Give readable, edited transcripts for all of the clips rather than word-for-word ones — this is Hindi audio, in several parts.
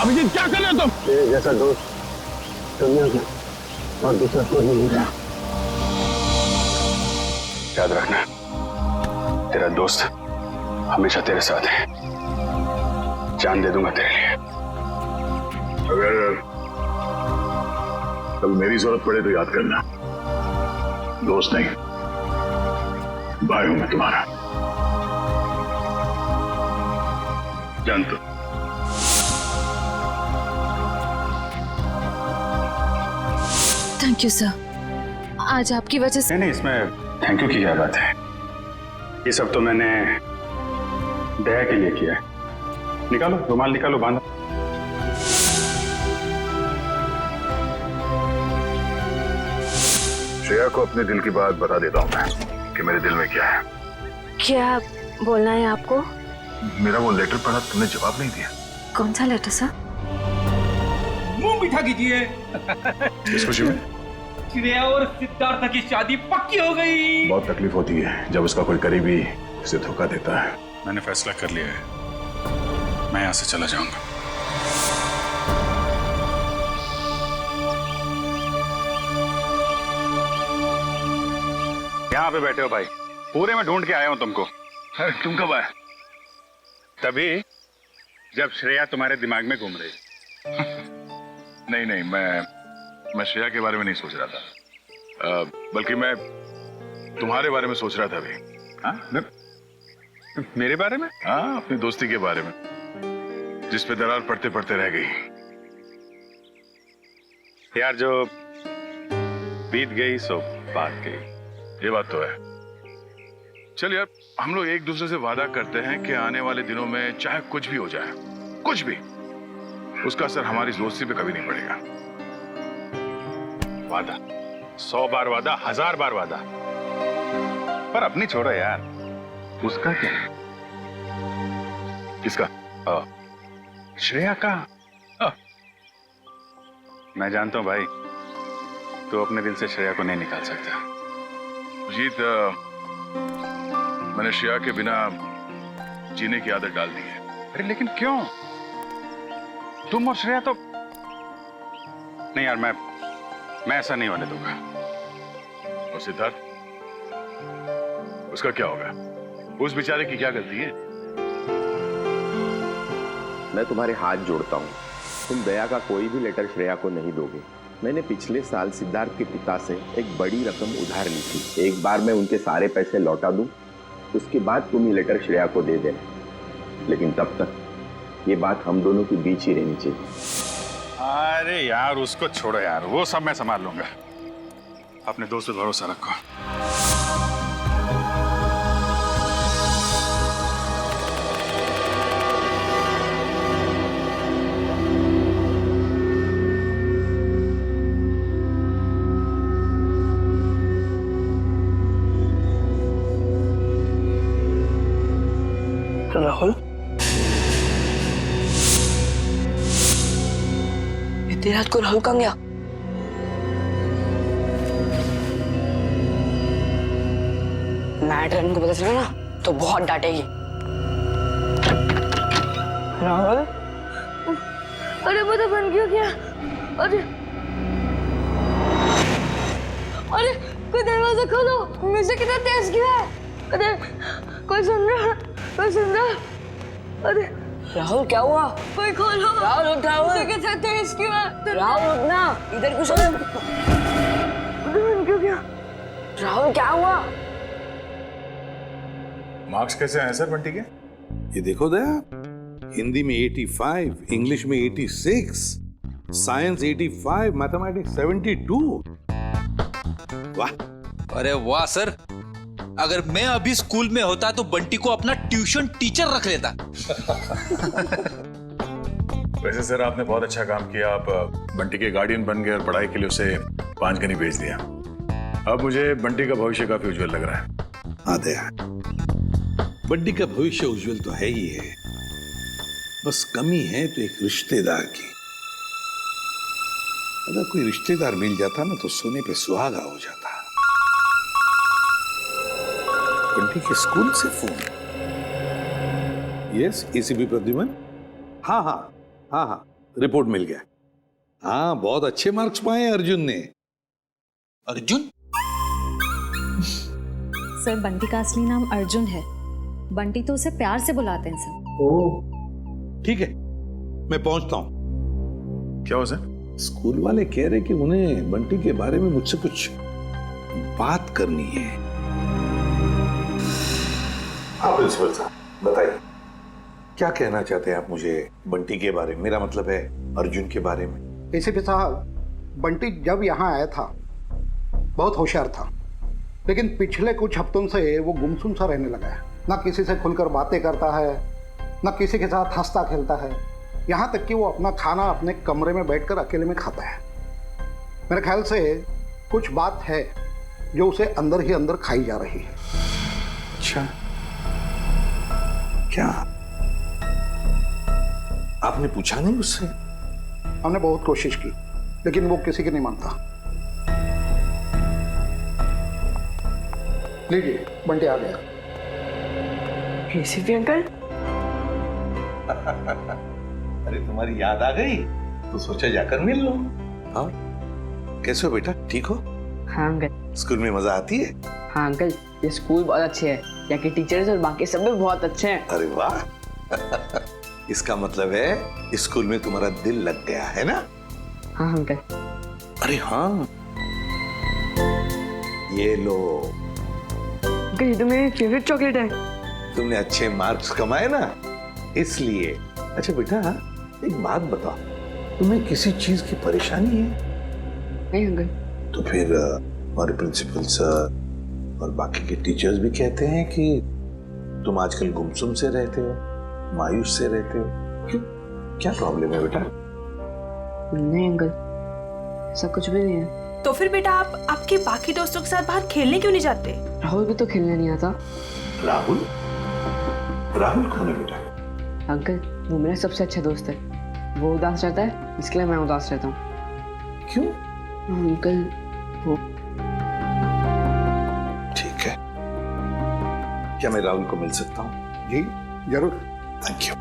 अभिजीत क्या कर रहे हो तुम? तेरे जैसा दोस्त दुनिया में और दूसरा कोई नहीं मिला। याद रखना, तेरा दोस्त हमेशा तेरे साथ है। जान दे दूंगा तेरे लिए। अगर कल मेरी जरूरत पड़े तो याद करना, दोस्त नहीं भाई हूं मैं तुम्हारा। जान तो। थैंक यू सर, आज आपकी वजह से। नहीं, इसमें थैंक यू की क्या बात है। ये सब तो मैंने दया के लिए किया है। निकालो रुमाल, निकालो, बांधो। श्रेया को अपने दिल की बात बता देता हूं मैं कि मेरे दिल में क्या है। क्या बोलना है आपको? मेरा वो लेटर पढ़ा, तुमने जवाब नहीं दिया। कौन सा लेटर सर? मुंह मीठा कीजिए। इस खुशी में श्रेया और सिद्धार्थ की शादी पक्की हो गई। बहुत तकलीफ होती है जब उसका कोई करीबी उसे धोखा देता है। मैंने फैसला कर लिया है, मैं यहां से चला जाऊंगा। यहाँ पे बैठे हो भाई, पूरे में ढूंढ के आया हूं तुमको। अरे तुम कब आए? तभी जब श्रेया तुम्हारे दिमाग में घूम रही। नहीं नहीं, मैं श्रेया के बारे में नहीं सोच रहा था, बल्कि मैं तुम्हारे बारे में सोच रहा था अभी। हाँ? मेरे बारे में? हाँ, अपनी दोस्ती के बारे में, जिस पे दरार पड़ते पड़ते रह गई। यार, जो बीत गई सो बात गई। ये बात तो है। चल यार, हम लोग एक दूसरे से वादा करते हैं कि आने वाले दिनों में चाहे कुछ भी हो जाए, कुछ भी, उसका असर हमारी दोस्ती पे कभी नहीं पड़ेगा। वादा, 100 बार वादा, 1000 बार वादा, पर अपनी छोड़ो यार। उसका क्या है? किसका? श्रेया का। मैं जानता हूं भाई, तू अपने दिल से श्रेया को नहीं निकाल सकता। जीत, मैंने श्रेया के बिना जीने की आदत डाल दी है। अरे लेकिन क्यों? तुम और श्रेया तो नहीं यार, मैं ऐसा नहीं होने दूंगा। और सिद्धार्थ, उसका क्या होगा? उस बेचारे की क्या गलती है? मैं तुम्हारे हाथ जोड़ता हूँ, तुम दया का कोई भी लेटर श्रेया को नहीं दोगे। मैंने पिछले साल सिद्धार्थ के पिता से एक बड़ी रकम उधार ली थी। एक बार मैं उनके सारे पैसे लौटा दूं, उसके बाद तुम ये लेटर श्रेया को दे देना। लेकिन तब तक ये बात हम दोनों के बीच ही रहनी चाहिए। अरे यार, उसको छोड़ो यार, वो सब मैं संभाल लूंगा। अपने दोस्त पे भरोसा रखो। राहुल, इतनी रात को राहुल कहाँ गया? मैडम को पता चला ना तो बहुत डांटेगी। राहुल, अरे वो तो बन क्यों गया? अरे अरे, कोई दरवाजा खोलो, म्यूजिक कितना तेज क्यों है? अरे कोई सुन रहा? कोई सुन रहा? अरे राहुल क्या हुआ? कोई खोलो। राहुल उठ, राहुल। म्यूजिक कितना तेज क्यों है? राहुल उठना, इधर कुछ बन क्यों गया? राहुल क्या हुआ? मार्क्स कैसे आए सर बंटी के? ये देखो दया, हिंदी में 85, इंग्लिश में 86, साइंस 85, मैथमेटिक्स 72। वाह! अरे वाह सर, अगर मैं अभी स्कूल में होता तो बंटी को अपना ट्यूशन टीचर रख लेता। वैसे सर, आपने बहुत अच्छा काम किया। आप बंटी के गार्डियन बन गए और पढ़ाई के लिए उसे पांचगनी भेज दिया। अब मुझे बंटी का भविष्य काफी उज्जवल लग रहा है। हाँ दया, बंटी का भविष्य उज्जवल तो है ही है, बस कमी है तो एक रिश्तेदार की। अगर कोई रिश्तेदार मिल जाता ना तो सोने पे सुहागा हो जाता। बंटी के स्कूल से फोन। Yes, ACP Pradyuman. हाँ हाँ हाँ हाँ, रिपोर्ट मिल गया। हाँ, बहुत अच्छे मार्क्स पाए अर्जुन ने। अर्जुन? सर बंटी का असली नाम अर्जुन है, बंटी तो उसे प्यार से बुलाते हैं सर। ओह ठीक है, मैं पहुंचता हूं। क्या हुआ सर? स्कूल वाले कह रहे कि उन्हें बंटी के बारे में मुझसे कुछ बात करनी है। हाँ प्रिंसिपल साहब बताइए, क्या कहना चाहते हैं आप मुझे बंटी के बारे में? मेरा मतलब है अर्जुन के बारे में। एसीपी साहब, बंटी जब यहाँ आया था बहुत होशियार था, लेकिन पिछले कुछ हफ्तों से वो गुमसुम सा रहने लगा है। ना किसी से खुलकर बातें करता है, ना किसी के साथ हंसता खेलता है, यहाँ तक कि वो अपना खाना अपने कमरे में बैठकर अकेले में खाता है। मेरे ख्याल से कुछ बात है जो उसे अंदर ही अंदर खाई जा रही है। अच्छा, क्या आपने पूछा नहीं उससे? हमने बहुत कोशिश की, लेकिन वो किसी की नहीं मानता। लीजिए, बंटी आ गया। एसीपी अंकल, अरे तुम्हारी याद आ गई तो सोचा जाकर मिल लो। हाँ, कैसे हो बेटा, ठीक हो? हाँ अंकल। स्कूल में मजा आती है? हाँ अंकल, ये स्कूल बहुत अच्छे है, यहाँ के टीचर्स और बाकी सब भी बहुत अच्छे हैं। अरे वाह इसका मतलब है स्कूल में तुम्हारा दिल लग गया है ना? हाँ अंकल। अरे हाँ, ये लो। अंकल ये तो मेरी फेवरेट चॉकलेट है। तुमने अच्छे मार्क्स कमाए ना, इसलिए। अच्छा बेटा, एक बात बताओ, तुम्हें किसी चीज की परेशानी है? नहीं अंकल। तो फिर हमारे प्रिंसिपल सर और बाकी के टीचर्स भी कहते हैं कि तुम आजकल गुमसुम से रहते हो, मायूस से रहते हो। क्यों, क्या प्रॉब्लम है बेटा? नहीं अंकल, ऐसा कुछ भी नहीं है। तो फिर बेटा आप आपके बाकी दोस्तों के साथ बाहर खेलने क्यों नहीं जाते? राहुल भी तो खेलने नहीं आता। राहुल? राहुल कौन है बेटा? अंकल वो मेरा सबसे अच्छा दोस्त है, वो उदास रहता है इसके लिए मैं उदास रहता हूँ। क्यों? अंकल वो। ठीक है, क्या मैं राहुल को मिल सकता हूँ? जी जरूर। Thank you.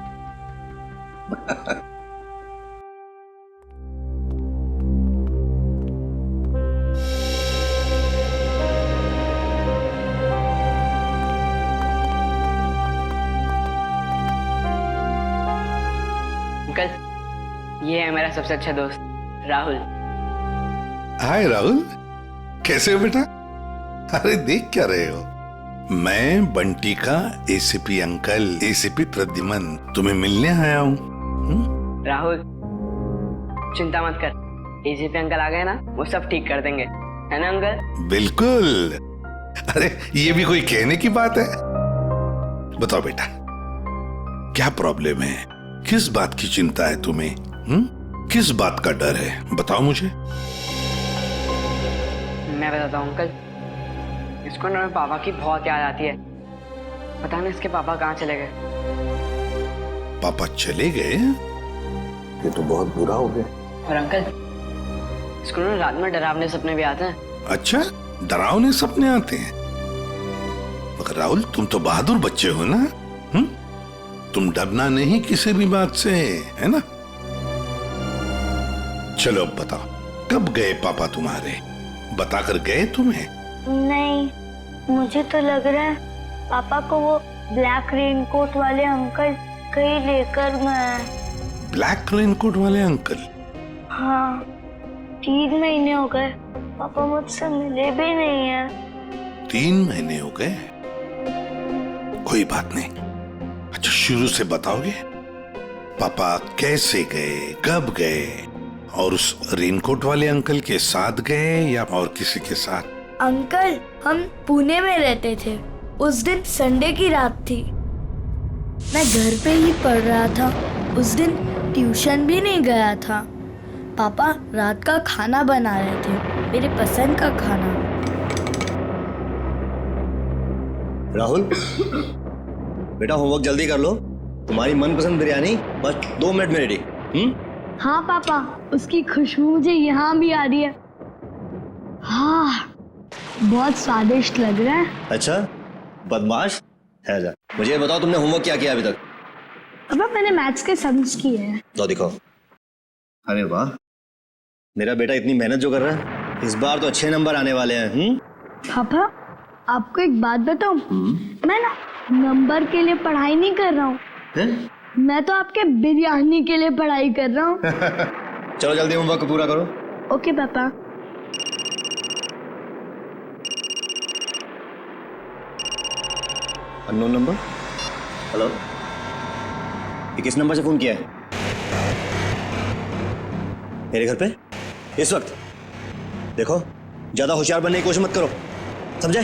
अंकल ये है मेरा सबसे अच्छा दोस्त राहुल। हाय राहुल, कैसे हो बेटा? अरे देख क्या रहे हो, मैं बंटी का एसीपी अंकल, एसीपी प्रद्युमन तुम्हें मिलने आया हूँ। राहुल चिंता मत कर, एसीपी अंकल आ गए ना वो सब ठीक कर देंगे, है ना अंकल? बिल्कुल। अरे ये भी कोई कहने की बात है? बताओ बेटा, क्या प्रॉब्लम है? किस बात की चिंता है तुम्हें? किस बात का डर है, बताओ मुझे। मैं बताता हूँ अंकल, इसको ना मेरे पापा की बहुत याद आती है। पता नहीं इसके पापा कहाँ चले गए। पापा चले गए? ये तो बहुत बुरा हो गया। और अंकल इसको ना रात में डरावने सपने भी आते हैं। अच्छा, डरावने सपने आते हैं? मगर राहुल तुम तो बहादुर बच्चे हो ना, तुम डरना नहीं किसी भी बात से, है ना? चलो अब बताओ, कब गए पापा तुम्हारे? बताकर गए तुम्हें? नहीं, मुझे तो लग रहा है पापा को वो ब्लैक रेनकोट वाले अंकल कहीं लेकर गए। ब्लैक रेनकोट वाले अंकल? हाँ, 3 महीने हो गए पापा मुझसे मिले भी नहीं है। 3 महीने हो गए? कोई बात नहीं। अच्छा शुरू से बताओगे, पापा कैसे गए, कब गए, और उस रेनकोट वाले अंकल के साथ गए या और किसी के साथ? अंकल हम पुणे में रहते थे, उस दिन संडे की रात थी, मैं घर पे ही पढ़ रहा था, उस दिन ट्यूशन भी नहीं गया था। पापा रात का खाना बना रहे थे, मेरे पसंद का खाना। राहुल बेटा होमवर्क जल्दी कर लो, तुम्हारी मनपसंद बिरयानी बस 2 मिनट में रेडी। हाँ पापा, उसकी खुशबू मुझे यहाँ भी आ रही है। हाँ बहुत स्वादिष्ट लग रहा है। अच्छा बदमाश है जा, मुझे बताओ तुमने होमवर्क क्या किया अभी तक? पापा मैंने मैथ्स के सम्स किए हैं। तो दिखाओ। अरे वाह, मेरा बेटा इतनी मेहनत जो कर रहा है, इस बार तो अच्छे नंबर आने वाले हैं। पापा, आपको एक बात बताऊं? मैं ना नंबर के लिए पढ़ाई नहीं कर रहा हूँ, मैं तो आपके बिरयानी के लिए पढ़ाई कर रहा हूँ। चलो जल्दी होमवर्क पूरा करो। ओके पापा। Unknown number. हेलो, ये किस नंबर से फोन किया है? मेरे घर पे इस वक्त? देखो, ज्यादा होशियार बनने की कोशिश मत करो, समझे?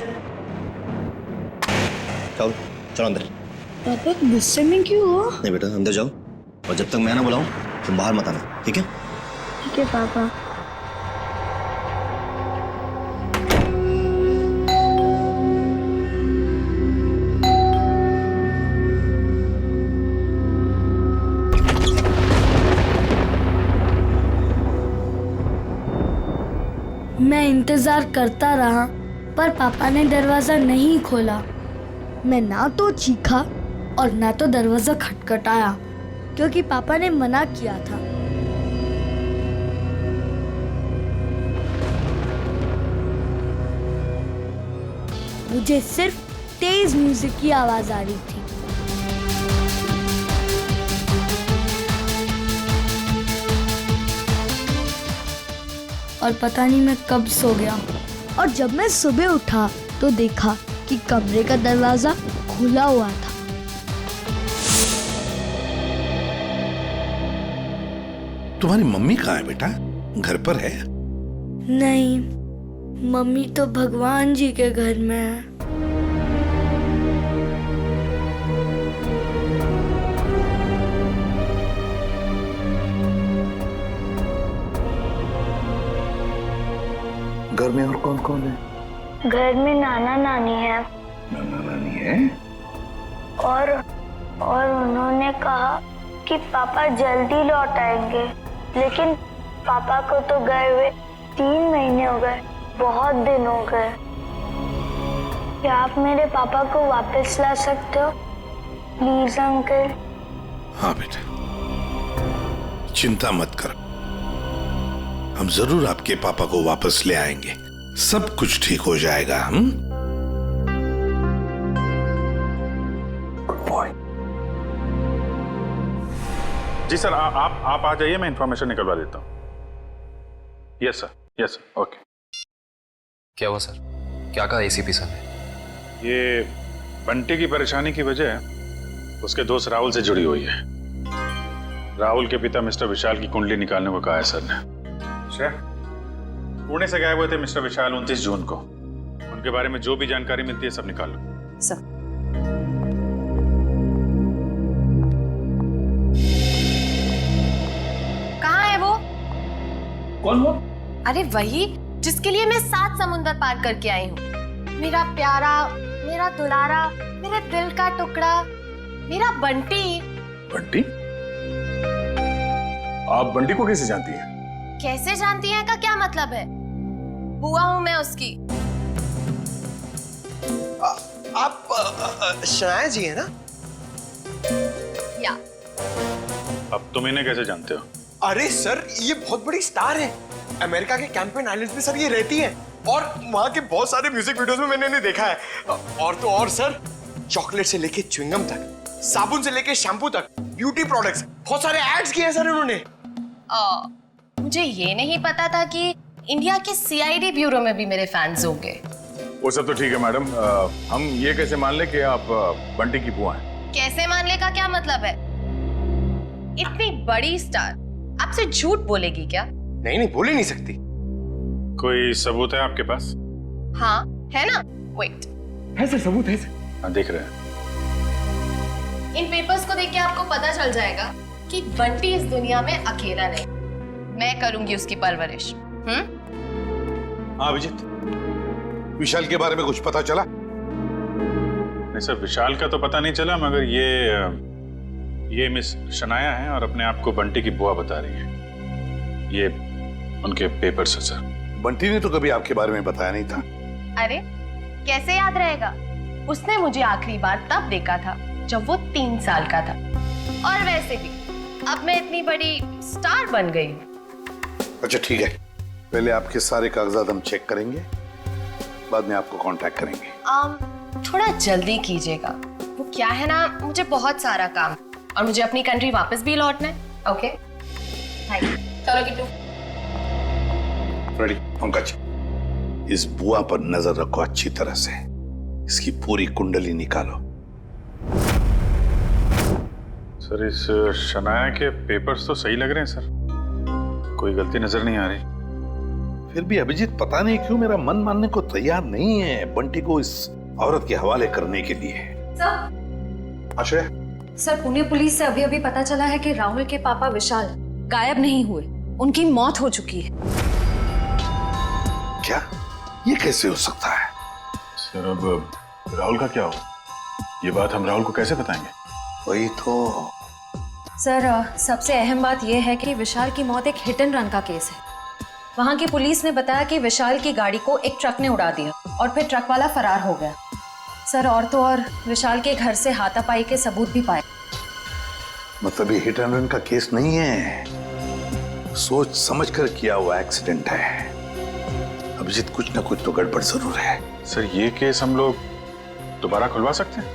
चलो चलो अंदर। पापा गुस्से में क्यों हो? नहीं बेटा, अंदर जाओ, और जब तक मैं ना बुलाऊं तुम बाहर मत आना, ठीक है? ठीक है पापा। मैं इंतजार करता रहा, पर पापा ने दरवाजा नहीं खोला। मैं ना तो चीखा और ना तो दरवाजा खटखटाया, क्योंकि पापा ने मना किया था। मुझे सिर्फ तेज म्यूजिक की आवाज आ रही थी। और पता नहीं मैं कब सो गया, और जब मैं सुबह उठा तो देखा कि कमरे का दरवाजा खुला हुआ था। तुम्हारी मम्मी कहाँ है बेटा? घर पर है? नहीं, मम्मी तो भगवान जी के घर में है। घर में और कौन कौन है? घर में नाना नानी है। नाना नानी है? और उन्होंने कहा कि पापा जल्दी लौट आएंगे, लेकिन पापा को तो गए हुए 3 महीने हो गए, बहुत दिन हो गए। क्या आप मेरे पापा को वापस ला सकते हो प्लीज अंकल? हाँ बेटा, चिंता मत करो, हम जरूर आपके पापा को वापस ले आएंगे, सब कुछ ठीक हो जाएगा। हम गुड बॉय। जी सर, आप आ जाइए, मैं इंफॉर्मेशन निकलवा देता हूँ। Yes sir, okay. क्या हुआ सर? क्या कहा एसीपी सर ने? ये बंटी की परेशानी की वजह उसके दोस्त राहुल से जुड़ी हुई है। राहुल के पिता मिस्टर विशाल की कुंडली निकालने को कहा है सर ने। पुणे से गायब हुए थे मिस्टर विशाल 29 जून को। उनके बारे में जो भी जानकारी मिलती है सब निकाल लो। सर, कहाँ है वो? कौन वो? अरे वही जिसके लिए मैं 7 समुंदर पार करके आई हूँ। मेरा प्यारा, मेरा दुलारा, मेरे दिल का टुकड़ा, मेरा बंटी। बंटी? आप बंटी को कैसे जानती हैं? कैसे जानती हैं का क्या मतलब है? बुआ हूँ मैं उसकी। आप शनाया जी है ना? या। अब तुम इन्हें कैसे जानते हो? अरे सर, ये बहुत बड़ी स्टार है। अमेरिका के कैंपेन आइलैंड्स में सर ये रहती है, और वहाँ के बहुत सारे म्यूजिक वीडियोस में मैंने इन्हें देखा है। और तो और सर, चॉकलेट से लेके च्युइंगम तक, साबुन से लेके शैम्पू तक, ब्यूटी प्रोडक्ट्स, बहुत सारे एड्स किए हैं सर इन्होंने। मुझे ये नहीं पता था कि इंडिया के सीआईडी ब्यूरो में भी मेरे फैंस होंगे। वो सब तो ठीक है मैडम, हम ये कैसे मान ले कि आप बंटी की बुआ हैं? कैसे मान ले का क्या मतलब है? इतनी बड़ी स्टार आपसे झूठ बोलेगी क्या? नहीं, बोल ही नहीं सकती। कोई सबूत है आपके पास? हाँ है ना, वेट। है सर, सबूत है सर। हाँ, देख रहे हैं। इन पेपर्स को देख के आपको पता चल जाएगा कि बंटी इस दुनिया में अकेला नहीं, मैं करूंगी उसकी परवरिश। हाँ अभिजीत, विशाल के बारे में कुछ पता चला? नहीं सर, विशाल का तो पता नहीं चला, मगर ये मिस शनाया है और अपने आप को बंटी की बुआ बता रही है। ये उनके पेपर्स है सर। बंटी ने तो कभी आपके बारे में बताया नहीं था। अरे कैसे याद रहेगा? उसने मुझे आखिरी बार तब देखा था जब वो 3 साल का था। और वैसे भी अब मैं इतनी बड़ी स्टार बन गई हूँ, अच्छा ठीक है, पहले आपके सारे कागजात हम चेक करेंगे, बाद में आपको कांटेक्ट करेंगे। थोड़ा जल्दी कीजिएगा, वो क्या है ना, मुझे बहुत सारा काम और मुझे अपनी कंट्री वापस भी लौटना है। Okay thank you. चलो किट्टू। रेडी पंकज, इस बुआ पर नजर रखो अच्छी तरह से, इसकी पूरी कुंडली निकालो। सर इस शनाया के पेपर्स तो सही लग रहे हैं सर, कोई गलती नजर नहीं आ रही। फिर भी अभिजीत पता नहीं क्यों मेरा मन मानने को तैयार नहीं है बंटी को इस औरत के हवाले करने के लिए। सर, आश्रय, सर पुणे पुलिस से अभी अभी पता चला है कि राहुल के पापा विशाल गायब नहीं हुए, उनकी मौत हो चुकी है। क्या? ये कैसे हो सकता है? सर अब राहुल का क्या हो, ये बात हम राहुल को कैसे बताएंगे? वही तो सर, सबसे अहम बात यह है कि विशाल की मौत एक हिट एंड रन का केस है। वहां की पुलिस ने बताया कि विशाल की गाड़ी को एक ट्रक ने उड़ा दिया और फिर ट्रक वाला फरार हो गया। सर और तो और विशाल के घर से हाथापाई के सबूत भी पाए। मतलब ये हिट एंड रन का केस नहीं है, सोच समझ कर किया हुआ एक्सीडेंट है। अभिजीत कुछ ना कुछ तो गड़बड़ जरूर है। सर ये केस हम लोग दोबारा खुलवा सकते हैं?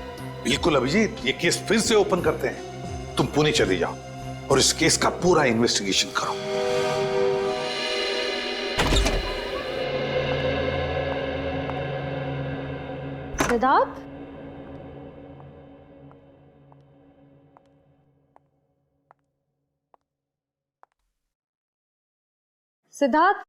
बिल्कुल अभिजीत, ये केस फिर से ओपन करते हैं। तुम पुणे चले जाओ और इस केस का पूरा इन्वेस्टिगेशन करो। सिद्धार्थ, सिद्धार्थ,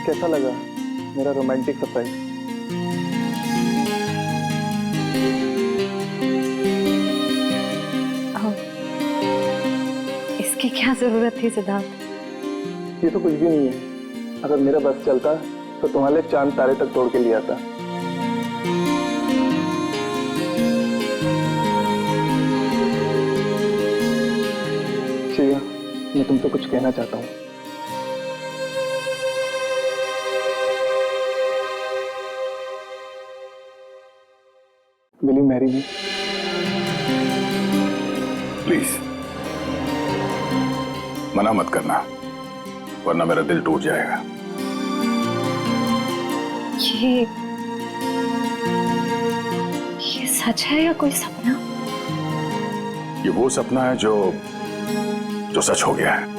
कैसा लगा मेरा रोमांटिक सरप्राइज? इसकी क्या जरूरत थी सिद्धार्थ? ये तो कुछ भी नहीं है। अगर मेरा बस चलता तो तुम्हारे लिए चांद तारे तक तोड़ के लिया था। श्रेया, मैं तुमसे कुछ कहना चाहता हूँ। Will you marry me? Please मना मत करना, वरना मेरा दिल टूट जाएगा। ये सच है या कोई सपना? ये वो सपना है जो सच हो गया है।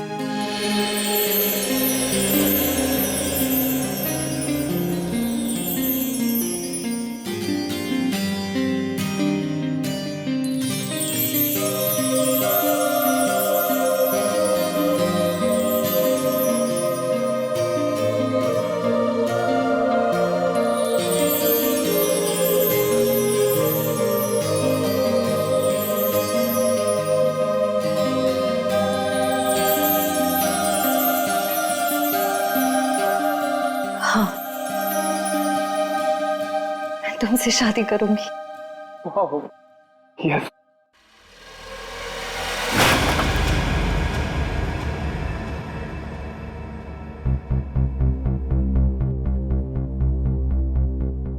तुमसे शादी करूंगी। यस।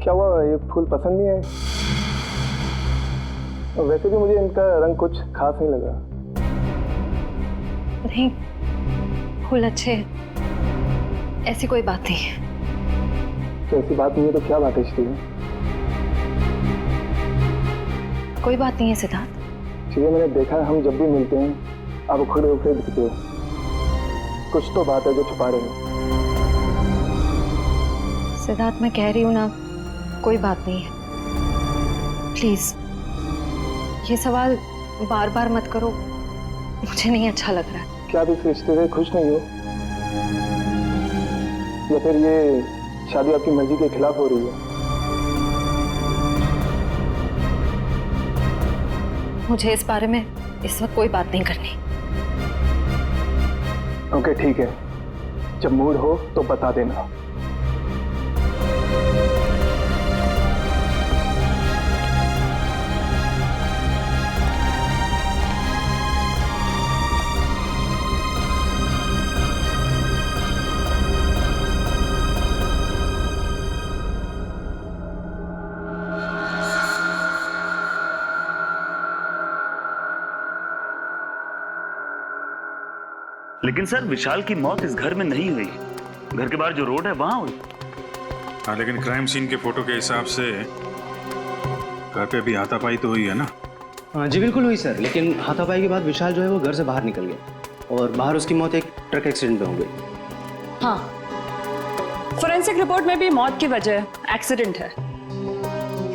क्या हुआ, ये फूल पसंद नहीं आए? वैसे भी मुझे इनका रंग कुछ खास नहीं लगा। नहीं, फूल अच्छे हैं, ऐसी कोई बात नहीं है। तो ऐसी बात नहीं है तो क्या बात है श्री? कोई बात नहीं है सिद्धार्थ। श्री, मैंने देखा है हम जब भी मिलते हैं आप उखड़े उखड़े दिखते हो। कुछ तो बात है जो छुपा रहे हो। सिद्धार्थ, मैं कह रही हूँ ना, कोई बात नहीं है। प्लीज ये सवाल बार बार मत करो, मुझे नहीं अच्छा लग रहा है। क्या आप इस रिश्ते से खुश नहीं हो, या फिर ये शादी आपकी मर्जी के खिलाफ हो रही है? मुझे इस बारे में इस वक्त कोई बात नहीं करनी। ओके ठीक है, जब मूड हो तो बता देना। लेकिन सर, विशाल की मौत इस घर में नहीं हुई, घर के बाहर जो रोड है वहां हुई। हाँ, लेकिन क्राइम सीन के फोटो के हिसाब से घर पे भी हाथापाई तो हुई है ना? हाँ जी बिल्कुल हुई सर, लेकिन हाथापाई के बाद विशाल जो है वो घर से बाहर निकल गया और बाहर उसकी मौत एक ट्रक एक्सीडेंट में हो गई। हाँ, फोरेंसिक रिपोर्ट में भी मौत की वजह एक्सीडेंट है,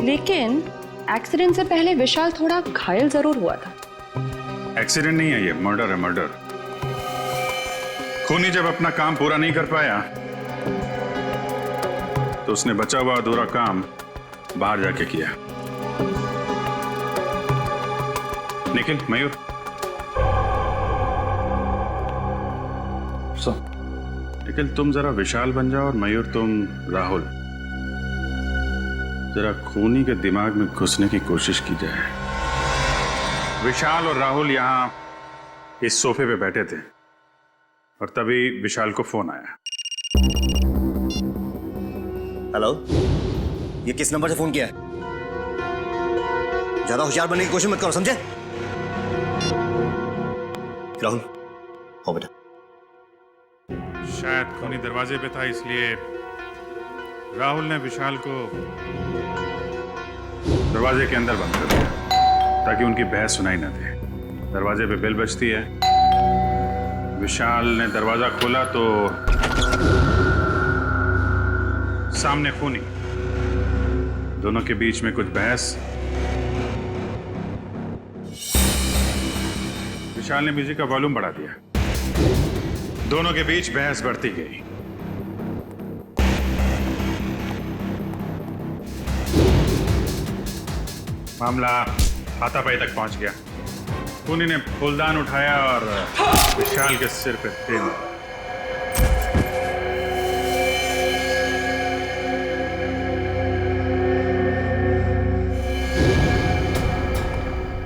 लेकिन एक्सीडेंट से पहले विशाल थोड़ा घायल जरूर हुआ था। एक्सीडेंट नहीं है, ये मर्डर है, मर्डर। खूनी जब अपना काम पूरा नहीं कर पाया तो उसने बचा हुआ अधूरा काम बाहर जाके किया। निखिल, मयूर, निखिल तुम जरा विशाल बन जाओ और मयूर तुम राहुल। जरा खूनी के दिमाग में घुसने की कोशिश की जाए। विशाल और राहुल यहां इस सोफे पे बैठे थे और तभी विशाल को फोन आया। हेलो, ये किस नंबर से फोन किया है? ज्यादा होशियार बनने की कोशिश मत करो, समझे? राहुल, हो बेटा। शायद खूनी दरवाजे पे था, इसलिए राहुल ने विशाल को दरवाजे के अंदर बंद कर दिया ताकि उनकी बहस सुनाई न दे। दरवाजे पे बेल बजती है, विशाल ने दरवाजा खोला तो सामने खूनी, दोनों के बीच में कुछ बहस। विशाल ने म्यूजिक का वॉल्यूम बढ़ा दिया, दोनों के बीच बहस बढ़ती गई। मामला हाथापाई तक पहुंच गया। खूनी ने फूलदान उठाया और विशाल के सिर पे तेल मारा।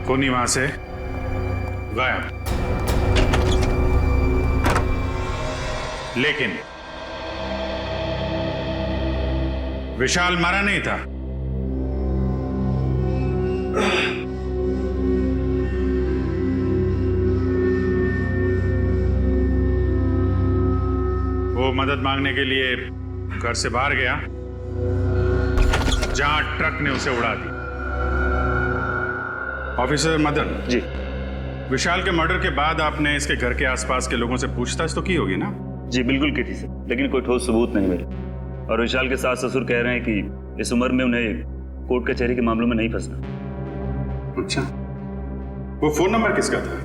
खूनी वहां से गायब, लेकिन विशाल मारा नहीं था। वो मदद मांगने के लिए घर से बाहर गया जहां ट्रक ने उसे उड़ा दी। ऑफिसर मदन जी, विशाल के मर्डर के बाद आपने इसके घर के आसपास के लोगों से पूछताछ तो की होगी ना? जी बिल्कुल की थी सर, लेकिन कोई ठोस सबूत नहीं मिले। और विशाल के सास ससुर कह रहे हैं कि इस उम्र में उन्हें कोर्ट कचहरी के मामलों में नहीं फंसना। अच्छा, वो फोन नंबर किसका था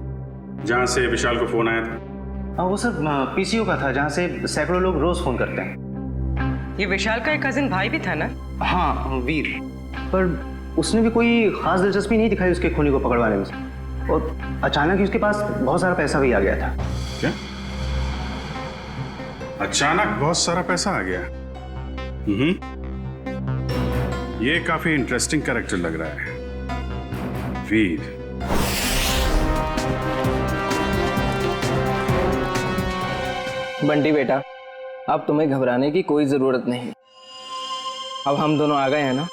जहां से विशाल को फोन आया था? हाँ, वो सर पीसीओ का था, जहाँ से सैकड़ों लोग रोज फोन करते हैं। ये विशाल का एक कजिन भाई भी था ना? हाँ, वीर, पर उसने भी कोई खास दिलचस्पी नहीं दिखाई उसके खूनी को पकड़वाने में, और अचानक ही उसके पास बहुत सारा पैसा भी आ गया था। क्या? अचानक बहुत सारा पैसा आ गया? ये काफी इंटरेस्टिंग कैरेक्टर लग रहा है, वीर। बंटी बेटा, अब तुम्हें घबराने की कोई जरूरत नहीं। अब हम दोनों आ गए हैं ना,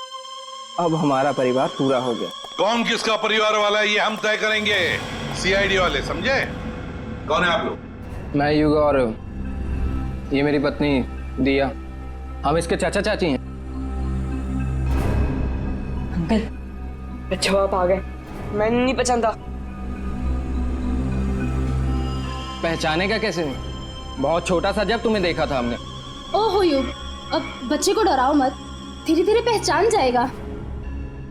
अब हमारा परिवार पूरा हो गया। कौन किसका परिवार वाला है ये हम तय करेंगे, सीआईडी वाले, समझे? कौन है आप लोग? मैं युग और ये मेरी पत्नी दिया, हम इसके चाचा चाची हैं। अंकल, अच्छा आप आ गए, मैं नहीं पहचानता। पहचाने का कैसे नहीं, बहुत छोटा सा जब तुम्हें देखा था हमने। ओहो युग, अब बच्चे को डराओ मत, धीरे धीरे पहचान जाएगा।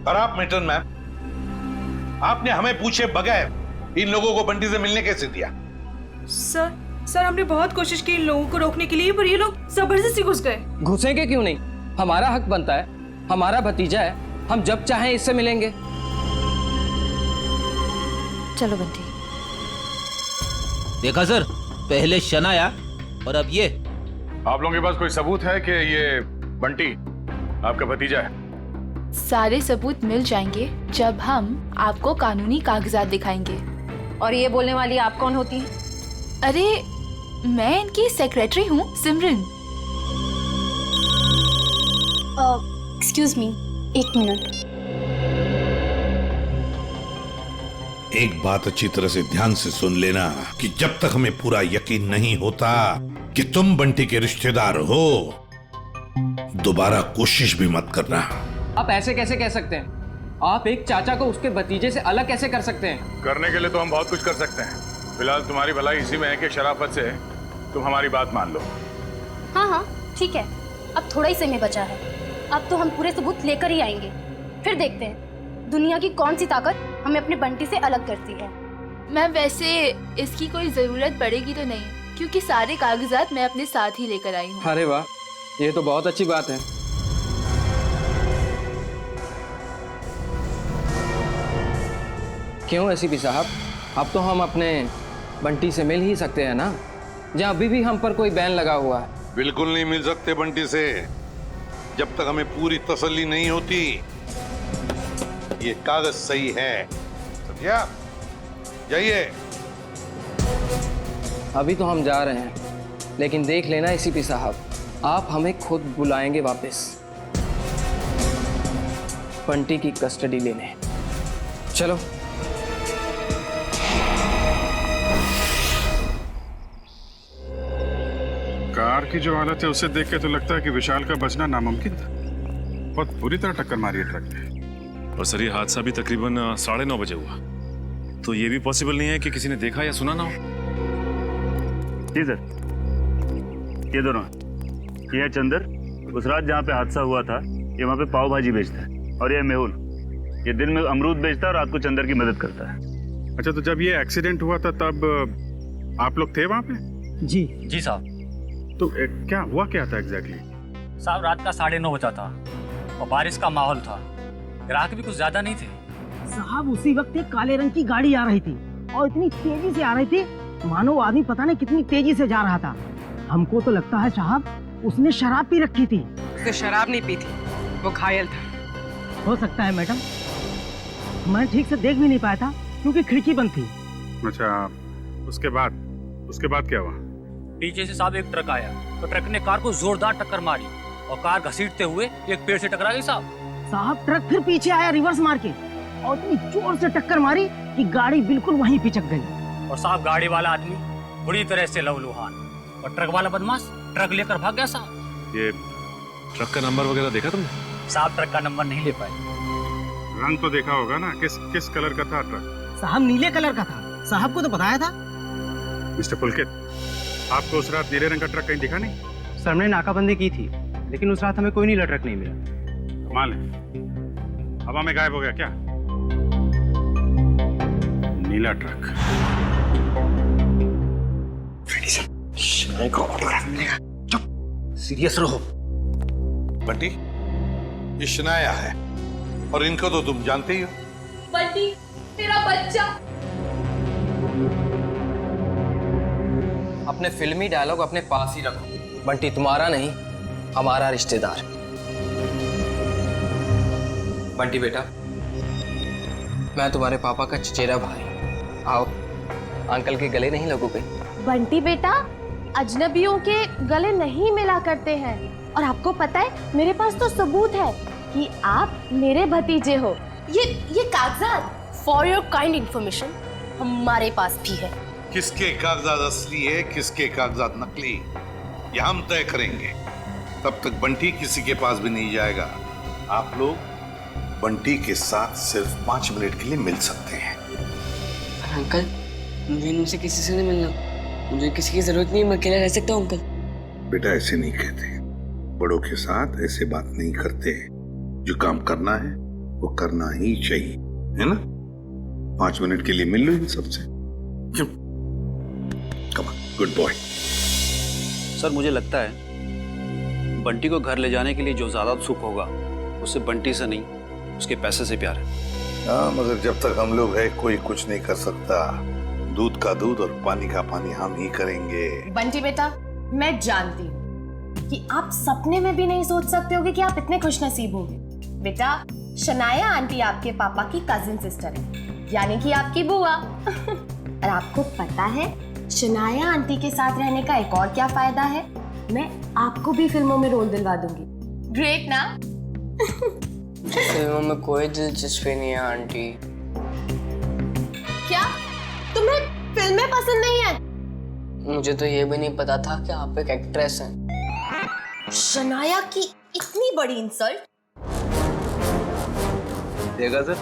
और आप मिल्टन मैम, आपने हमें पूछे बगैर इन लोगों को बंटी से मिलने कैसे दिया? सर हमने बहुत कोशिश की इन लोगों को रोकने के लिए, पर ये लोग जबरदस्ती घुस गए। घुसेंगे क्यों नहीं? हमारा हक बनता है, हमारा भतीजा है, हम जब चाहें इससे मिलेंगे। चलो बंटी। देखा सर, पहले शनाया और अब ये। आप लोगों के पास कोई सबूत है कि ये बंटी आपका भतीजा है? सारे सबूत मिल जाएंगे जब हम आपको कानूनी कागजात दिखाएंगे। और ये बोलने वाली आप कौन होती हैं? अरे मैं इनकी सेक्रेटरी हूँ, सिमरन। Excuse me, 1 minute. एक बात अच्छी तरह से ध्यान से सुन लेना कि जब तक हमें पूरा यकीन नहीं होता कि तुम बंटी के रिश्तेदार हो, दोबारा कोशिश भी मत करना। आप ऐसे कैसे कह सकते हैं? आप एक चाचा को उसके भतीजे से अलग कैसे कर सकते हैं? करने के लिए तो हम बहुत कुछ कर सकते हैं। फिलहाल तुम्हारी भलाई इसी में है कि शराफत से तुम हमारी बात मान लो। हाँ ठीक है, अब थोड़ा ही समय बचा है। अब तो हम पूरे सबूत लेकर ही आएंगे, फिर देखते हैं दुनिया की कौन सी ताकत हमें अपने बंटी से अलग करती है। मैम वैसे इसकी कोई जरूरत पड़ेगी तो नहीं, क्योंकि सारे कागजात मैं अपने साथ ही लेकर आई हूँ। अरे वाह, ये तो बहुत अच्छी बात है। क्यों एसीपी साहब, अब तो हम अपने बंटी से मिल ही सकते हैं ना, जहाँ अभी भी हम पर कोई बैन लगा हुआ है। बिल्कुल नहीं मिल सकते बंटी से, जब तक हमें पूरी तसल्ली नहीं होती ये कागज सही है। समझा? जाइए। अभी तो हम जा रहे हैं, लेकिन देख लेना एसीपी साहब, आप हमें खुद बुलाएंगे वापस बंटी की कस्टडी लेने। चलो। कार की जो हालत है उसे देख के तो लगता है कि विशाल का बचना नामुमकिन था। बहुत बुरी तरह टक्कर मारी है ट्रक ने। और सर ये हादसा भी तकरीबन 9:30 बजे हुआ, तो ये भी पॉसिबल नहीं है कि किसी ने देखा या सुना ना हो। जी सर, ये दोनों, ये है चंदर, उस रात जहाँ पे हादसा हुआ था ये वहाँ पे पाव भाजी बेचता है, और ये मेहुल, ये दिन में अमरूद बेचता है और रात को चंदर की मदद करता है। अच्छा, तो जब ये एक्सीडेंट हुआ था तब आप लोग थे वहाँ पे? जी साहब। तो क्या हुआ, क्या था एग्जैक्टली? साहब रात का 9:30 बजा था और बारिश का माहौल था, ग्राहक भी कुछ ज्यादा नहीं थे। साहब उसी वक्त एक काले रंग की गाड़ी आ रही थी और इतनी तेजी से आ रही थी मानो वो आदमी पता नहीं कितनी तेजी से जा रहा था। हमको तो लगता है साहब उसने शराब पी रखी थी। उसने शराब नहीं पी थी, वो घायल था। हो सकता है मैडम, मैं ठीक से देख भी नहीं पाया था क्योंकि खिड़की बंद थी। अच्छा, उसके बाद क्या हुआ? पीछे से साहब एक ट्रक आया, तो ट्रक ने कार को जोरदार टक्कर मारी और कार घसीटते हुए एक पेड़ से टकरा गई साहब ट्रक फिर पीछे आया रिवर्स मार के और इतनी जोर से टक्कर मारी कि गाड़ी बिल्कुल वहीं पिचक गई। और साहब गाड़ी वाला आदमी बुरी तरह से लहूलुहान और ट्रक वाला बदमाश ट्रक लेकर भाग गया साहब। ये ट्रक का नंबर वगैरह देखा तुमने? साहब ट्रक का नंबर नहीं ले पाए। रंग तो देखा होगा ना, किस कलर का था ट्रक? साहब नीले कलर का था, साहब को तो बताया था। मिस्टर पुलकित, आपको उस रात नीले रंग का ट्रक कहीं दिखा नहीं? सर हमने नाकाबंदी की थी, लेकिन उस रात हमें कोई नीला ट्रक नहीं मिला। कमाल है, हवा में गायब हो गया क्या नीला ट्रक? सीरियस रहो बंटी, ये शनाया है और इनको तो तुम जानते ही हो। बंटी तेरा बच्चा। अपने फिल्मी डायलॉग अपने पास ही रखो। बंटी तुम्हारा नहीं, हमारा रिश्तेदार। बंटी बेटा, मैं तुम्हारे पापा का चचेरा भाई। आओ, अंकल के गले नहीं लगोगे? बंटी बेटा, अजनबियों के गले नहीं मिला करते हैं, और आपको पता है मेरे पास तो सबूत है कि आप मेरे भतीजे हो। ये कागजात फॉर योर काइंड इंफॉर्मेशन हमारे पास भी है। किसके कागजात असली है, किसके कागजात नकली, ये हम तय करेंगे। तब तक बंटी किसी के पास भी नहीं जाएगा। आप लोग बंटी के साथ सिर्फ 5 मिनट के लिए मिल सकते हैं। अंकल, मुझे इनसे किसी से नहीं मिलना, मुझे किसी की जरूरत नहीं, मैं अकेला रह सकता हूँ अंकल। बेटा ऐसे नहीं कहते, बड़ों के साथ ऐसे बात नहीं करते। जो काम करना है वो करना ही चाहिए, है ना? 5 मिनट के लिए मिल लो इन सबसे। Come on, good boy. Sir मुझे लगता है बंटी को घर ले जाने के लिए जो ज्यादा सुख होगा उससे बंटी से नहीं उसके पैसे से प्यार है। हाँ, मगर जब तक हम लोग हैं कोई कुछ नहीं कर सकता। दूध का दूध और पानी का पानी हम ही करेंगे। बंटी बेटा, मैं जानती हूँ कि आप सपने में भी नहीं सोच सकते होगे कि आप इतने खुशनसीब होंगे। बेटा, शनाया आंटी आपके पापा की कजिन सिस्टर है, यानी कि आपकी बुआ। और आपको पता है शनाया आंटी के साथ रहने का एक और क्या फायदा है? मैं आपको भी फिल्मों में रोल दिलवा दूंगी। ग्रेट ना? फिल्मों में कोई दिलचस्पी नहीं है आंटी। क्या तुम्हें फिल्में पसंद नहीं है? मुझे तो ये भी नहीं पता था कि आप एक एक्ट्रेस हैं। शनाया की इतनी बड़ी इंसल्ट। देखा सर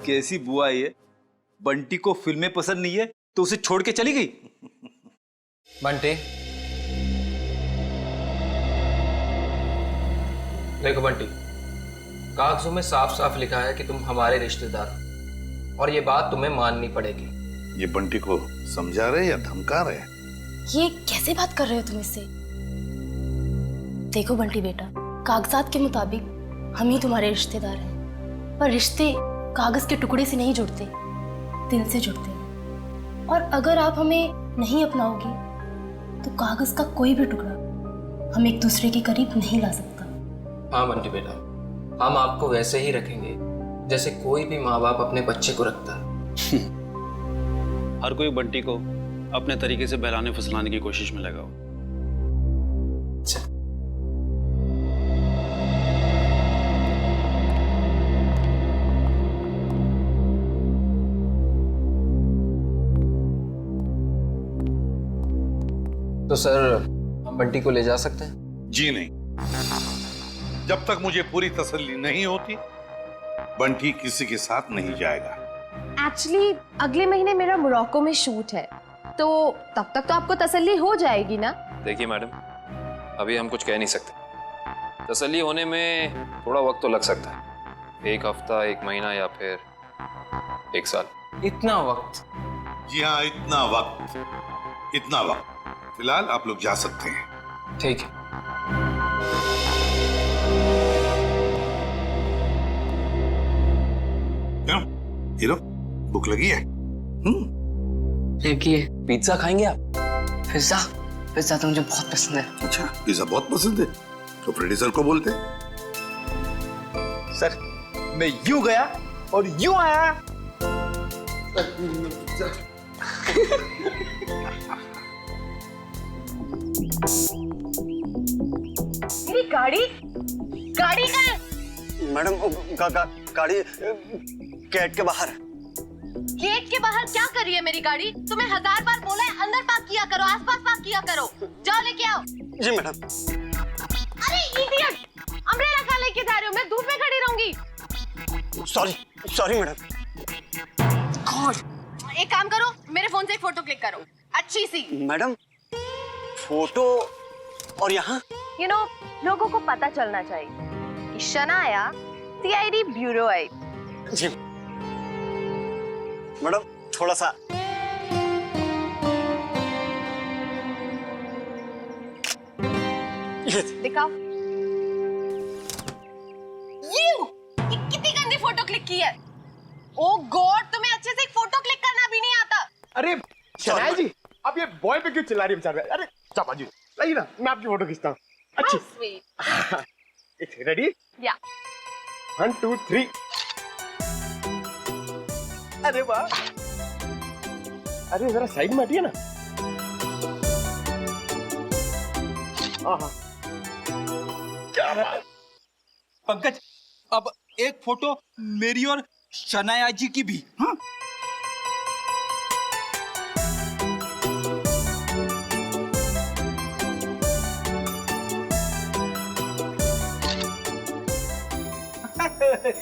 कैसी बुआ है। बंटी को फिल्में पसंद नहीं है तो उसे छोड़ के चली गई। बंटी, देखो बंटी, कागजों में साफ साफ लिखा है कि तुम हमारे रिश्तेदार हो और ये बात तुम्हें माननी पड़ेगी। ये बंटी को समझा रहे या धमका रहे? ये कैसे बात कर रहे हो तुम इससे? देखो बंटी बेटा, कागजात के मुताबिक हम ही तुम्हारे रिश्तेदार हैं, पर रिश्ते कागज के टुकड़े से नहीं जुड़ते, दिल से जुड़ते हैं। और अगर आप हमें नहीं अपनाओगे तो कागज का कोई भी टुकड़ा हम एक दूसरे के करीब नहीं ला सकता। हाँ बंटी बेटा, हम आपको वैसे ही रखेंगे जैसे कोई भी माँ बाप अपने बच्चे को रखता है। हर कोई बंटी को अपने तरीके से बहलाने फुसलाने की कोशिश में लगा हो। तो सर हम बंटी को ले जा सकते हैं? जी नहीं, जब तक मुझे पूरी तसल्ली नहीं होती बंटी किसी के साथ नहीं जाएगा। एक्चुअली अगले महीने मेरा मोरक्को में शूट है, तो तब तक तो आपको तसल्ली हो जाएगी ना? देखिए मैडम, अभी हम कुछ कह नहीं सकते। तसल्ली होने में थोड़ा वक्त तो लग सकता है, 1 हफ्ता, 1 महीना या फिर 1 साल। इतना वक्त? जी हाँ, इतना वक्त। फिलहाल आप लोग जा सकते हैं। ठीक है। क्यों हीरो, भूख लगी है? लगी है। पिज्जा खाएंगे आप? पिज्जा तो मुझे बहुत पसंद है। अच्छा, पिज्जा बहुत पसंद है तो प्रोड्यूसर को बोलते। सर मैं यूं गया और यूं आया। मेरी गाड़ी का है? मैडम गाड़ी गेट के बाहर। गेट के बाहर क्या कर रही है मेरी गाड़ी? तुम्हें 1000 बार बोला है अंदर पार्क किया करो, आसपास पार्क किया करो। जाओ लेके आओ। जी मैडम। अरे इडियट, अम्ब्रेला का लेके जा रहे हो? मैं धूप में खड़ी रहूंगी। Sorry madam. एक काम करो, मेरे फोन से एक फोटो क्लिक करो, अच्छी सी। मैडम फोटो और यहाँ? लोगों को पता चलना चाहिए कि शनाया सीआईडी ब्यूरो है। जी मैडम, थोड़ा सा। दिखाओ। ये कितनी गंदी फोटो क्लिक की है। ओ गॉड, तुम्हें अच्छे से एक फोटो क्लिक करना भी नहीं आता। अरे शनाया जी, आप ये बॉय पे क्यों चिल्ला रही हैं? अरे चापा जी, लाइए ना, मैं आपकी फोटो खींचता हूँ। अच्छी। रेडी? या। 1 2 3। अरे वाह, अरे जरा साइड में हटिए ना। क्या बात। पंकज, अब एक फोटो मेरी और शनाया जी की भी। हाँ?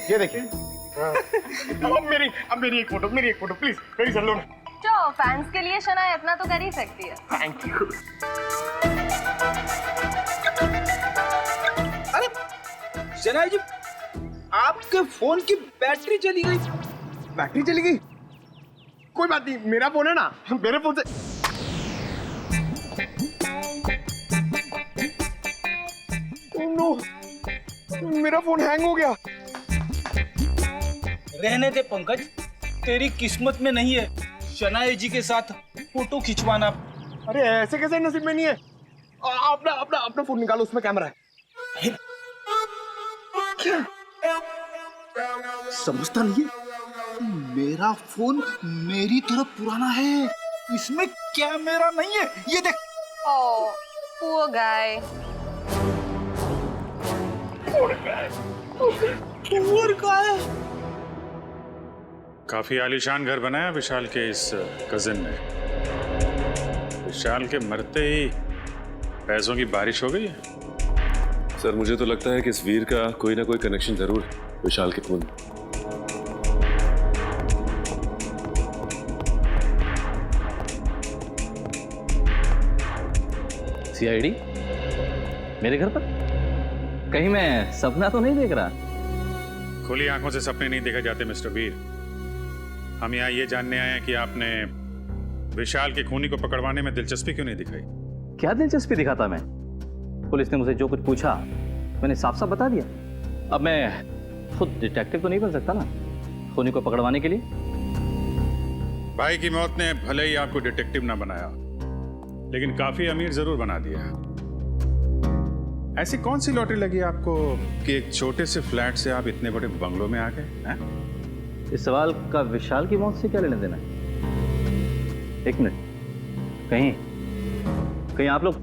ये देखिए। अब मेरी एक फोटो प्लीज, मेरी चल लो ना। तो फैंस के लिए शनाया इतना तो कर ही सकती है। Thank you. अरे शनाया जी, आपके फोन की बैटरी चली गई। बैटरी चली गई। कोई बात नहीं, मेरा फोन है ना, मेरे फोन से। Oh no, मेरा फोन हैंग हो गया। रहने दे पंकज, तेरी किस्मत में नहीं है शनाया जी के साथ फोटो खिंचवाना। अरे ऐसे कैसे नसीब में नहीं है? अपना अपना अपना फोन निकालो, उसमें कैमरा है। क्या समझता नहीं है? मेरा फोन मेरी तरह पुराना है, इसमें कैमरा नहीं है। ये देख। ओह, poor guy. काफी आलीशान घर बनाया विशाल के इस कजिन ने। विशाल के मरते ही पैसों की बारिश हो गई है। सर मुझे तो लगता है कि इस वीर का कोई ना कोई कनेक्शन जरूर है विशाल के खून। सीआईडी मेरे घर पर? कहीं मैं सपना तो नहीं देख रहा? खुली आंखों से सपने नहीं देखे जाते मिस्टर वीर। हम यहाँ ये जानने आए हैं कि आपने विशाल के खूनी को पकड़वाने में दिलचस्पी क्यों नहीं दिखाई? क्या दिलचस्पी दिखाता मैं? पुलिस ने मुझे जो कुछ पूछा मैंने साफ साफ बता दिया। अब मैं खुद डिटेक्टिव तो नहीं बन सकता ना खूनी को पकड़वाने के लिए। भाई की मौत ने भले ही आपको डिटेक्टिव ना बनाया, लेकिन काफी अमीर जरूर बना दिया। ऐसी कौन सी लॉटरी लगी आपको कि एक छोटे से फ्लैट से आप इतने बड़े बंगलों में आ गए? इस सवाल का विशाल की मौत से क्या लेना देना है? एक मिनट, कहीं आप लोग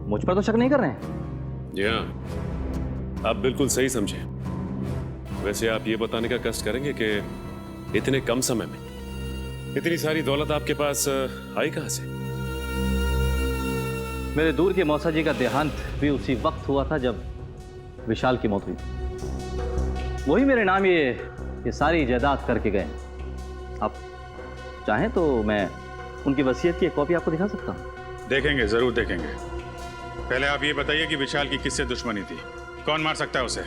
मुझ पर तो शक नहीं कर रहे हैं? जी हाँ, आप बिल्कुल सही समझे। वैसे आप ये बताने का कष्ट करेंगे कि इतने कम समय में इतनी सारी दौलत आपके पास आई कहां से? मेरे दूर के मौसा जी का देहांत भी उसी वक्त हुआ था जब विशाल की मौत हुई। वही मेरे नाम ये सारी जायदाद करके गए। आप चाहें तो मैं उनकी वसीयत की एक कॉपी आपको दिखा सकता हूं। देखेंगे, जरूर देखेंगे। पहले आप ये बताइए कि विशाल की किससे दुश्मनी थी? कौन मार सकता है उसे?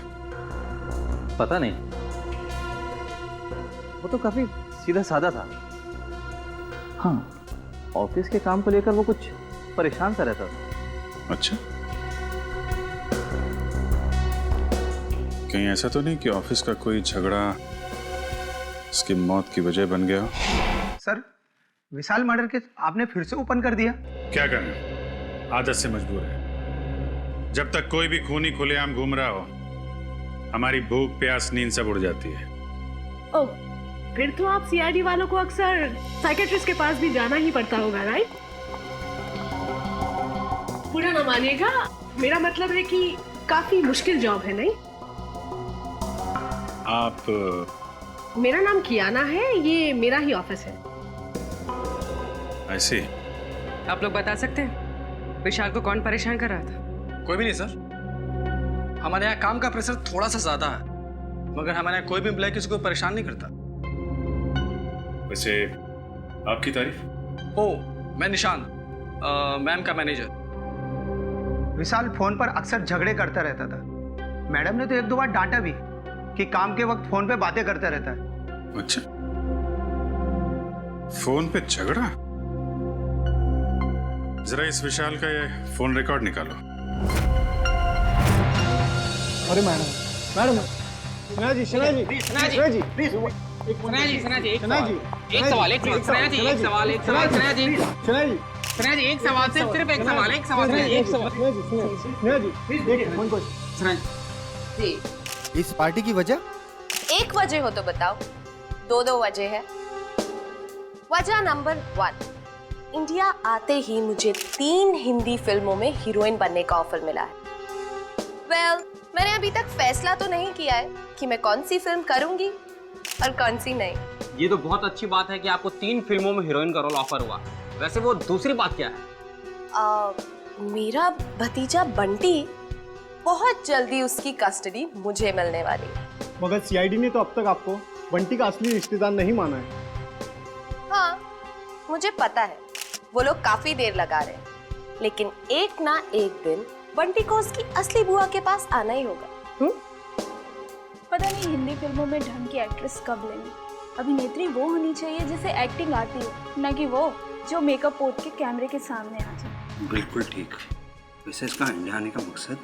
पता नहीं, वो तो काफी सीधा साधा था। हाँ, ऑफिस के काम को लेकर वो कुछ परेशान सा रहता था। अच्छा, कहीं ऐसा तो नहीं कि ऑफिस का कोई झगड़ा उसकी मौत की वजह बन गया? सर, विशाल मर्डर केस आपने फिर से ओपन कर दिया। क्या करें, आदत से मजबूर है। जब तक कोई भी खूनी खुलेआम घूम रहा हो, हमारी भूख प्यास नींद सब उड़ जाती है। ओह, फिर तो आप सीआईडी वालों को अक्सर साइकेट्रिस्ट के पास भी जाना ही पड़ता होगा, राइट? बुरा ना मानिएगा, मेरा मतलब है कि काफी मुश्किल जॉब है, नहीं? आप मेरा नाम कियाना है, ये मेरा ही ऑफिस है। ऐसे आप लोग बता सकते हैं विशाल को कौन परेशान कर रहा था? कोई भी नहीं सर, हमारे यहाँ काम का प्रेशर थोड़ा सा ज्यादा है, मगर हमारे यहाँ कोई भी एम्प्लॉय किसी को परेशान नहीं करता। वैसे आपकी तारीफ? ओ, मैं निशान, मैम का मैनेजर। विशाल फोन पर अक्सर झगड़े करता रहता था। मैडम ने तो एक दो बार डांटा भी कि काम के वक्त फोन पे बातें करता रहता है। अच्छा, फोन पे झगड़ा? जरा इस विशाल का ये फोन रिकॉर्ड निकालो। अरे मैडम, सना जी, सना जी, सना जी, एक सवाल, एक सवाल। इस पार्टी की वजह? एक वजह हो तो बताओ। दो वजह है। वजह नंबर 1, इंडिया आते ही मुझे 3 हिंदी फिल्मों में हीरोइन बनने का ऑफर मिला है। मैंने अभी तक फैसला तो नहीं किया है कि मैं कौन सी फिल्म करूंगी और कौन सी नहीं। ये तो बहुत अच्छी बात है कि आपको 3 फिल्मों में हीरोइन का रोल ऑफर हुआ। वैसे वो दूसरी बात क्या है? मेरा भतीजा बंटी, बहुत जल्दी उसकी कस्टडी मुझे मिलने वाली है। मगर सीआईडी ने तो अब तक आपको बंटी का असली रिश्तेदार नहीं माना है। हाँ, मुझे पता है वो लोग काफी देर लगा रहे हैं, लेकिन एक ना एक दिन बंटी को उसकी असली बुआ के पास आना ही होगा। पता नहीं हिंदी फिल्मों में ढंग की एक्ट्रेस कब लेंगे। अभिनेत्री वो होनी चाहिए जिसे एक्टिंग आती हो, न कि वो जो मेकअप पोत के कैमरे के सामने आ जाए। बिल्कुल ठीक। वैसे इसका इंडिया आने का मकसद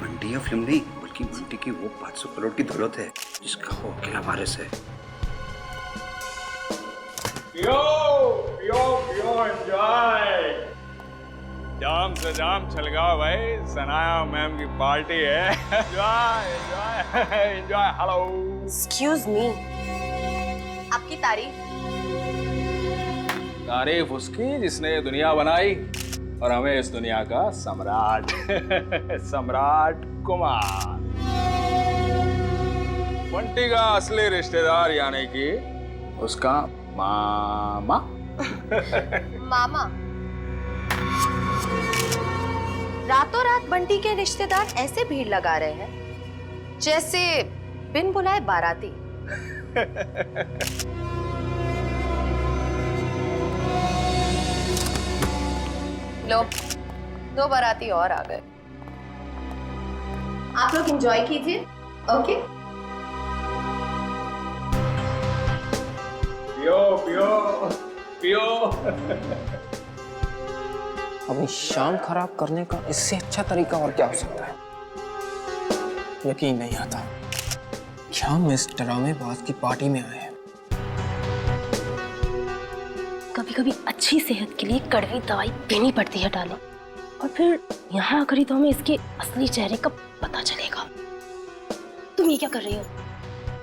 बंटी या फिल्म नहीं, बल्कि बंटी की वो 500 करोड़ की दौलत है जिसका वो अकेला वारिस है। पियो पियो पियो, एंजॉय। जाम से जाम छलगाओ भाई, सनाया मैम की पार्टी है। Enjoy enjoy enjoy. Hello, excuse me, आपकी तारीफ उसकी जिसने ये दुनिया बनाई और हमें इस दुनिया का सम्राट सम्राट कुमार, बंटी का असली रिश्तेदार यानी कि उसका मामा। मामा? रातों रात बंटी के रिश्तेदार ऐसे भीड़ लगा रहे हैं जैसे बिन बुलाए बाराती। लो, 2 बाराती और आ गए। आप लोग एंजॉय कीजिए, ओके? पियो पियो पियो। अपनी शाम खराब करने का इससे अच्छा तरीका और क्या हो सकता है? यकीन नहीं आता कि हम इस ड्रामेबाज की पार्टी में आए हैं। कभी कभी अच्छी सेहत के लिए कड़वी दवाई देनी पड़ती है डालो, और फिर यहाँ आकर ही तो हमें इसके असली चेहरे का पता चलेगा। तुम ये क्या कर रही हो?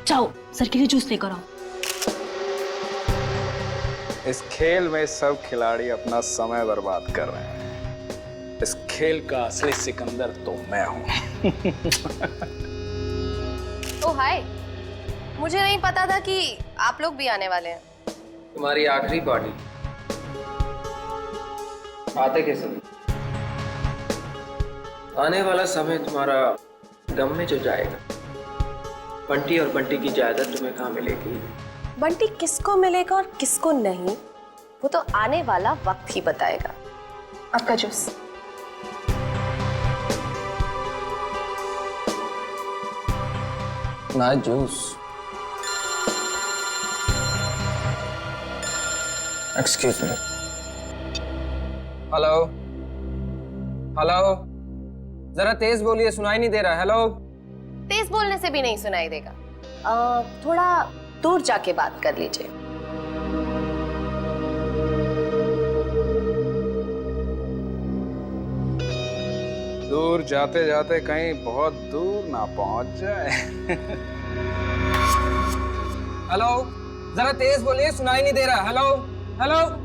जाओ सर के लिए जूस लेकर आओ। इस खेल में सब खिलाड़ी अपना समय बर्बाद कर रहे हैं। इस खेल का असली सिकंदर तो मैं हूं। ओह हाय, मुझे नहीं पता था कि आप लोग भी आने वाले हैं। तुम्हारी आखिरी पार्टी आते कैसे? आने वाला समय तुम्हारा गम में जो जाएगा। बंटी और बंटी की जायदाद तुम्हें कहाँ मिलेगी? बंटी किसको मिलेगा और किसको नहीं, वो तो आने वाला वक्त ही बताएगा। आपका जूस। ना juice. Excuse me. Hello hello, जरा तेज बोलिए, सुनाई नहीं दे रहा। हेलो। तेज बोलने से भी नहीं सुनाई देगा, थोड़ा दूर जाके बात कर लीजिए। दूर जाते जाते कहीं बहुत दूर ना पहुंच जाए। हेलो, जरा तेज बोलिए, सुनाई नहीं दे रहा। Hello hello.